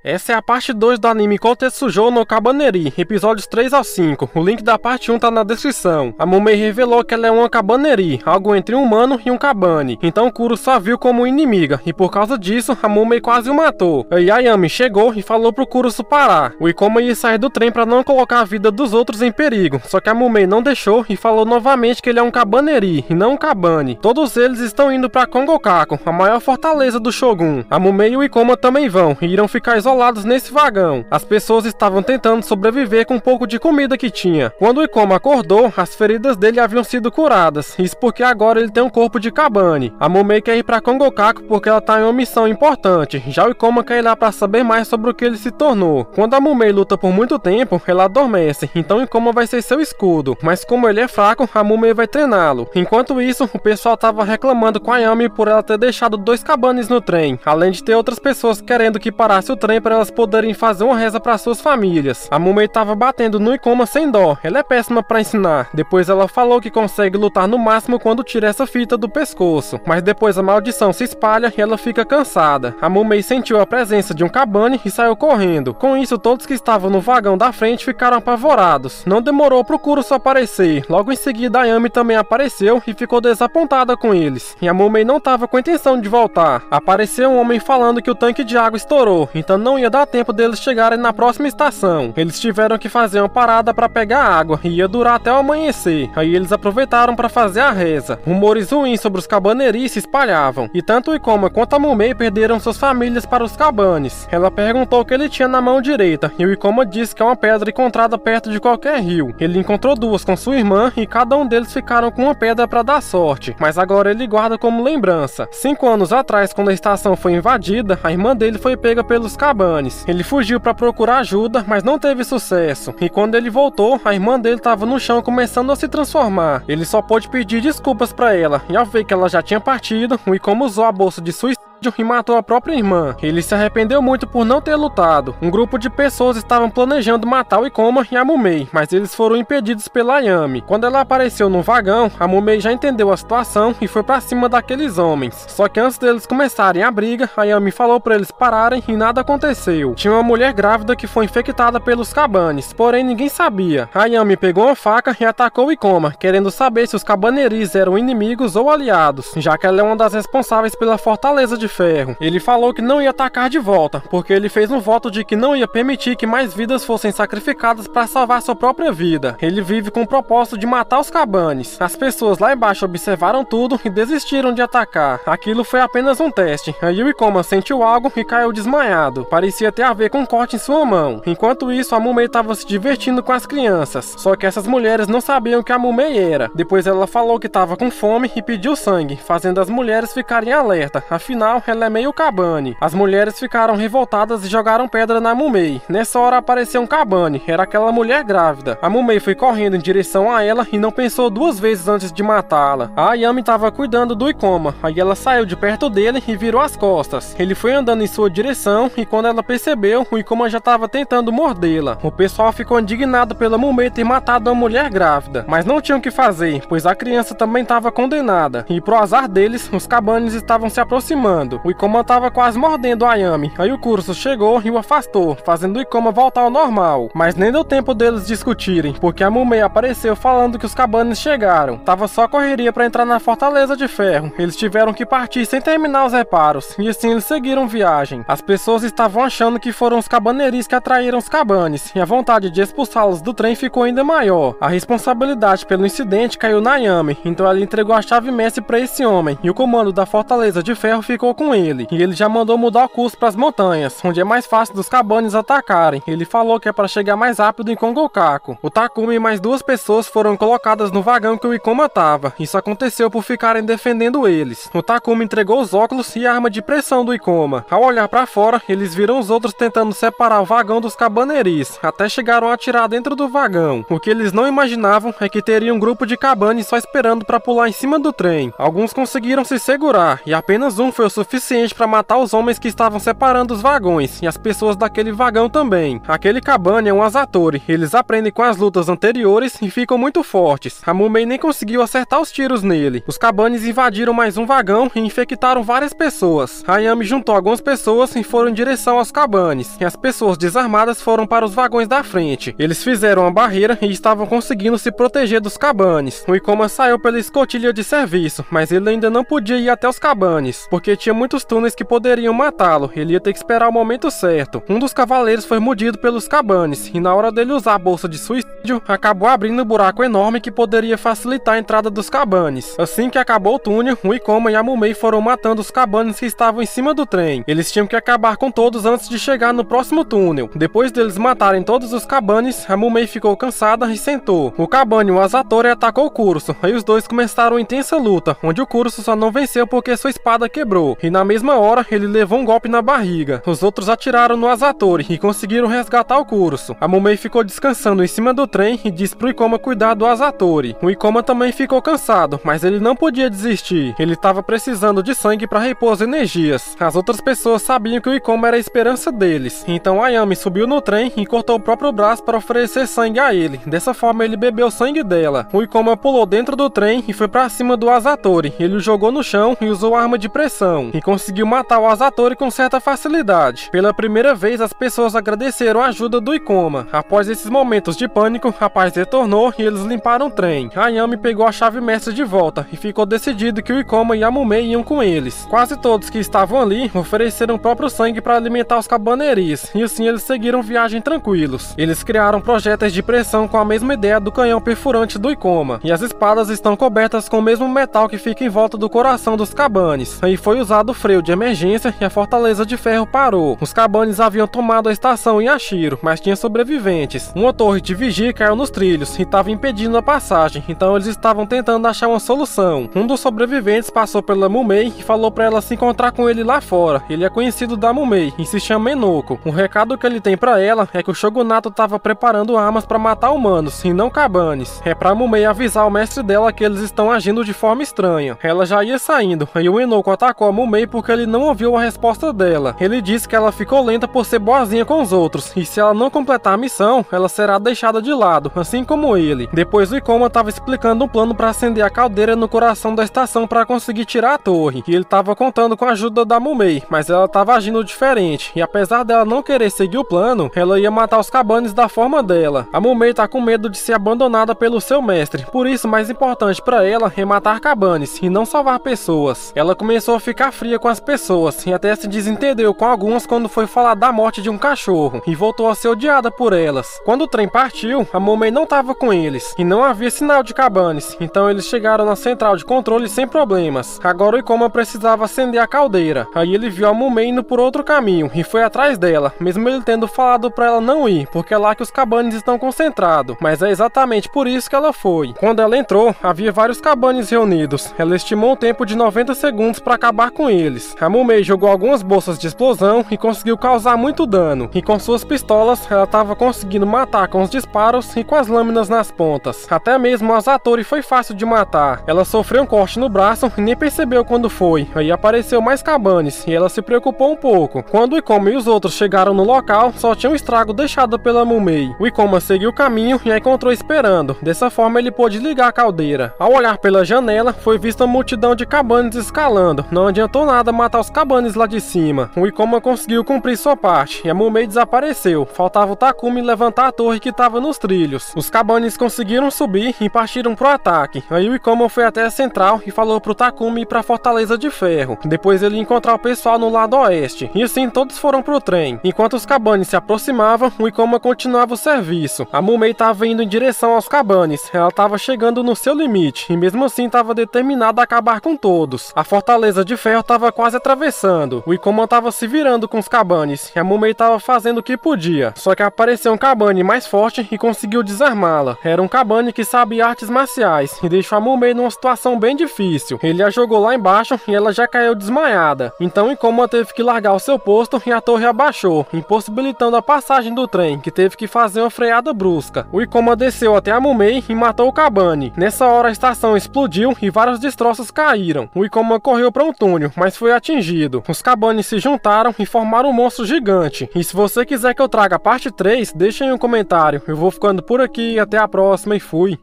Essa é a parte 2 do anime Kotetsujo no Kabaneri, episódios 3 ao 5. O link da parte 1 tá na descrição. A Mumei revelou que ela é uma Kabaneri, algo entre um humano e um Kabane. Então Kuro só viu como inimiga, e por causa disso, a Mumei quase o matou. A Ayami chegou e falou pro Kurusu parar. O Ikoma ia sair do trem pra não colocar a vida dos outros em perigo, só que a Mumei não deixou e falou novamente que ele é um Kabaneri, e não um Kabane. Todos eles estão indo pra Kongokaku, a maior fortaleza do Shogun. A Mumei e o Ikoma também vão, e irão ficar isolados nesse vagão. As pessoas estavam tentando sobreviver com um pouco de comida que tinha. Quando o Ikoma acordou, as feridas dele haviam sido curadas, isso porque agora ele tem um corpo de Kabane. A Mumei quer ir pra Kongokaku porque ela tá em uma missão importante, já o Ikoma quer ir lá pra saber mais sobre o que ele se tornou. Quando a Mumei luta por muito tempo, ela adormece, então o Ikoma vai ser seu escudo, mas como ele é fraco, a Mumei vai treiná-lo. Enquanto isso, o pessoal tava reclamando com a Ayami por ela ter deixado 2 Kabanes no trem, além de ter outras pessoas querendo que parasse o trem para elas poderem fazer uma reza para suas famílias. A Mumei tava batendo no Ikoma sem dó, ela é péssima para ensinar. Depois ela falou que consegue lutar no máximo quando tira essa fita do pescoço, mas depois a maldição se espalha e ela fica cansada. A Mumei sentiu a presença de um Kabane e saiu correndo. Com isso, todos que estavam no vagão da frente ficaram apavorados. Não demorou pro Kurusu aparecer, logo em seguida a Ayami também apareceu e ficou desapontada com eles. E a Mumei não tava com a intenção de voltar. Apareceu um homem falando que o tanque de água estourou, então não ia dar tempo deles chegarem na próxima estação. Eles tiveram que fazer uma parada para pegar água e ia durar até o amanhecer. Aí eles aproveitaram para fazer a reza. Rumores ruins sobre os Kabaneri se espalhavam, e tanto o Ikoma quanto a Mumei perderam suas famílias para os Kabanes. Ela perguntou o que ele tinha na mão direita, e o Ikoma disse que é uma pedra encontrada perto de qualquer rio. Ele encontrou 2 com sua irmã e cada um deles ficaram com uma pedra para dar sorte, mas agora ele guarda como lembrança. 5 anos atrás, quando a estação foi invadida, a irmã dele foi pega pelos Kabanes. Ele fugiu para procurar ajuda, mas não teve sucesso, e quando ele voltou, a irmã dele estava no chão começando a se transformar. Ele só pôde pedir desculpas para ela, e ao ver que ela já tinha partido, o Ikoma usou a bolsa de suicídio e matou a própria irmã. Ele se arrependeu muito por não ter lutado. Um grupo de pessoas estavam planejando matar o Ikoma e a Mumei, mas eles foram impedidos pela Ayami. Quando ela apareceu no vagão, a Mumei já entendeu a situação e foi pra cima daqueles homens. Só que antes deles começarem a briga, a Ayami falou pra eles pararem e nada aconteceu. Tinha uma mulher grávida que foi infectada pelos Kabanes, porém ninguém sabia. A Ayami pegou uma faca e atacou o Ikoma, querendo saber se os Kabaneris eram inimigos ou aliados, já que ela é uma das responsáveis pela fortaleza de ferro. Ele falou que não ia atacar de volta, porque ele fez um voto de que não ia permitir que mais vidas fossem sacrificadas para salvar sua própria vida. Ele vive com o propósito de matar os Kabanes. As pessoas lá embaixo observaram tudo e desistiram de atacar. Aquilo foi apenas um teste. Aí o Ikoma sentiu algo e caiu desmaiado. Parecia ter a ver com um corte em sua mão. Enquanto isso, a Mumei estava se divertindo com as crianças. Só que essas mulheres não sabiam que a Mumei era. Depois ela falou que estava com fome e pediu sangue, fazendo as mulheres ficarem alerta. Afinal, ela é meio Kabane. As mulheres ficaram revoltadas e jogaram pedra na Mumei. Nessa hora apareceu um Kabane, era aquela mulher grávida. A Mumei foi correndo em direção a ela e não pensou 2 vezes antes de matá-la. A Ayami estava cuidando do Ikoma, aí ela saiu de perto dele e virou as costas. Ele foi andando em sua direção e quando ela percebeu, o Ikoma já estava tentando mordê-la. O pessoal ficou indignado pela Mumei ter matado uma mulher grávida, mas não tinham o que fazer, pois a criança também estava condenada. E pro azar deles, os Kabanes estavam se aproximando. O Ikoma tava quase mordendo a Ayami, aí o Kurusu chegou e o afastou, fazendo o Ikoma voltar ao normal. Mas nem deu tempo deles discutirem, porque a Mumei apareceu falando que os Kabanes chegaram. Tava só correria para entrar na Fortaleza de Ferro. Eles tiveram que partir sem terminar os reparos, e assim eles seguiram viagem. As pessoas estavam achando que foram os Kabaneris que atraíram os Kabanes, e a vontade de expulsá-los do trem ficou ainda maior. A responsabilidade pelo incidente caiu na Ayami, então ela entregou a chave mestre para esse homem, e o comando da Fortaleza de Ferro ficou com ele. E ele já mandou mudar o curso para as montanhas, onde é mais fácil dos Kabanes atacarem. Ele falou que é para chegar mais rápido em Kongokaku. O Takumi e mais 2 pessoas foram colocadas no vagão que o Ikoma tava. Isso aconteceu por ficarem defendendo eles. O Takumi entregou os óculos e a arma de pressão do Ikoma. Ao olhar para fora, eles viram os outros tentando separar o vagão dos Kabaneris, até chegaram a atirar dentro do vagão. O que eles não imaginavam é que teria um grupo de Kabanes só esperando para pular em cima do trem. Alguns conseguiram se segurar, e apenas um foi o suficiente suficiente para matar os homens que estavam separando os vagões e as pessoas daquele vagão também. Aquele Kabane é um Azatori, eles aprendem com as lutas anteriores e ficam muito fortes. A Mumei nem conseguiu acertar os tiros nele. Os Kabanes invadiram mais um vagão e infectaram várias pessoas. Ayame juntou algumas pessoas e foram em direção aos Kabanes, e as pessoas desarmadas foram para os vagões da frente. Eles fizeram uma barreira e estavam conseguindo se proteger dos Kabanes. O Ikoma saiu pela escotilha de serviço, mas ele ainda não podia ir até os Kabanes, porque tinha muitos túneis que poderiam matá-lo. Ele ia ter que esperar o momento certo. Um dos cavaleiros foi mordido pelos Kabanes, e na hora dele usar a bolsa de suicídio, acabou abrindo um buraco enorme que poderia facilitar a entrada dos Kabanes. Assim que acabou o túnel, o Ikoma e a Mumei foram matando os Kabanes que estavam em cima do trem. Eles tinham que acabar com todos antes de chegar no próximo túnel. Depois deles matarem todos os Kabanes, a Mumei ficou cansada e sentou. O Kabane, o Azatori, atacou o Kurusu, aí os dois começaram uma intensa luta, onde o Kurusu só não venceu porque sua espada quebrou, e na mesma hora ele levou um golpe na barriga. Os outros atiraram no Azatori e conseguiram resgatar o Kurusu. A Mumei ficou descansando em cima do trem e disse pro Ikoma cuidar do Azatori. O Ikoma também ficou cansado, mas ele não podia desistir. Ele estava precisando de sangue para repor as energias. As outras pessoas sabiam que o Ikoma era a esperança deles, então Ayame subiu no trem e cortou o próprio braço para oferecer sangue a ele. Dessa forma ele bebeu sangue dela. O Ikoma pulou dentro do trem e foi para cima do Azatori. Ele o jogou no chão e usou a arma de pressão, e conseguiu matar o Azatori com certa facilidade. Pela primeira vez as pessoas agradeceram a ajuda do Ikoma. Após esses momentos de pânico, a paz retornou e eles limparam o trem. Ayame pegou a chave mestre de volta e ficou decidido que o Ikoma e a Mumei iam com eles. Quase todos que estavam ali ofereceram o próprio sangue para alimentar os Kabaneris, e assim eles seguiram viagem tranquilos. Eles criaram projéteis de pressão com a mesma ideia do canhão perfurante do Ikoma, e as espadas estão cobertas com o mesmo metal que fica em volta do coração dos Kabanes. Aí foi usado o freio de emergência e a fortaleza de ferro parou. Os Kabanes haviam tomado a estação em Ashiro, mas tinha sobreviventes. Uma torre de vigia caiu nos trilhos e estava impedindo a passagem, então eles estavam tentando achar uma solução. Um dos sobreviventes passou pela Mumei e falou para ela se encontrar com ele lá fora. Ele é conhecido da Mumei e se chama Enoko. O recado que ele tem para ela é que o Shogunato estava preparando armas para matar humanos e não Kabanes. É pra Mumei avisar o mestre dela que eles estão agindo de forma estranha. Ela já ia saindo, e o Enoko atacou a Mumei porque ele não ouviu a resposta dela. Ele disse que ela ficou lenta por ser boazinha com os outros, e se ela não completar a missão, ela será deixada de lado, assim como ele. Depois o Ikoma estava explicando um plano para acender a caldeira no coração da estação para conseguir tirar a torre, e ele estava contando com a ajuda da Mumei, mas ela estava agindo diferente, e apesar dela não querer seguir o plano, ela ia matar os Kabanes da forma dela. A Mumei tá com medo de ser abandonada pelo seu mestre, por isso mais importante para ela é matar Kabanes e não salvar pessoas. Ela começou a ficar fria com as pessoas e até se desentendeu com algumas quando foi falar da morte de um cachorro, e voltou a ser odiada por elas. Quando o trem partiu, a Mumei não estava com eles e não havia sinal de Kabanes, então eles chegaram na central de controle sem problemas. Agora o Ikoma precisava acender a caldeira. Aí ele viu a Mumei indo por outro caminho e foi atrás dela, mesmo ele tendo falado para ela não ir, porque é lá que os Kabanes estão concentrados, mas é exatamente por isso que ela foi. Quando ela entrou, havia vários Kabanes reunidos. Ela estimou um tempo de 90 segundos para acabar com eles. A Mumei jogou algumas bolsas de explosão e conseguiu causar muito dano, e com suas pistolas ela estava conseguindo matar com os disparos e com as lâminas nas pontas. Até mesmo a Azatori foi fácil de matar. Ela sofreu um corte no braço e nem percebeu quando foi. Aí apareceu mais Kabanes e ela se preocupou um pouco. Quando o Ikoma e os outros chegaram no local, só tinha um estrago deixado pela Mumei. O Ikoma seguiu o caminho e a encontrou esperando. Dessa forma ele pôde ligar a caldeira. Ao olhar pela janela, foi vista uma multidão de Kabanes escalando. Não adiantou nada matar os Kabanes lá de cima. O Ikoma conseguiu cumprir sua parte e a Mumei desapareceu. Faltava o Takumi levantar a torre que estava nos trilhos. Os Kabanes conseguiram subir e partiram pro ataque. Aí o Ikoma foi até a central e falou pro Takumi ir pra Fortaleza de Ferro. Depois ele ia encontrar o pessoal no lado oeste. E assim todos foram pro trem. Enquanto os Kabanes se aproximavam, o Ikoma continuava o serviço. A Mumei estava indo em direção aos Kabanes. Ela estava chegando no seu limite e mesmo assim estava determinada a acabar com todos. A Fortaleza de Ferro estava quase atravessando. O Ikoma estava se virando com os Kabanes e a Mumei estava fazendo o que podia. Só que apareceu um Kabane mais forte e conseguiu conseguiu desarmá-la. Era um Kabane que sabia artes marciais e deixou a Mumei numa situação bem difícil. Ele a jogou lá embaixo e ela já caiu desmaiada. Então Ikoma teve que largar o seu posto e a torre abaixou, impossibilitando a passagem do trem, que teve que fazer uma freada brusca. O Ikoma desceu até a Mumei e matou o Kabane. Nessa hora a estação explodiu e vários destroços caíram. O Ikoma correu para um túnel, mas foi atingido. Os Kabanes se juntaram e formaram um monstro gigante. E se você quiser que eu traga a parte 3, deixa aí um comentário. Eu vou ficando por aqui, até a próxima e fui!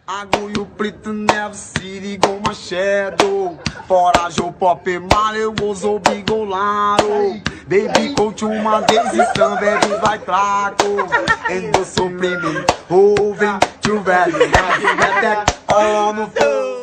Agulho preto, Never City, go my shadow. Foragem, pop, mal, eu uso bigolaro. Baby, coach uma vez e também vai fraco. Endo suprime, roving, too velho. All no fogo.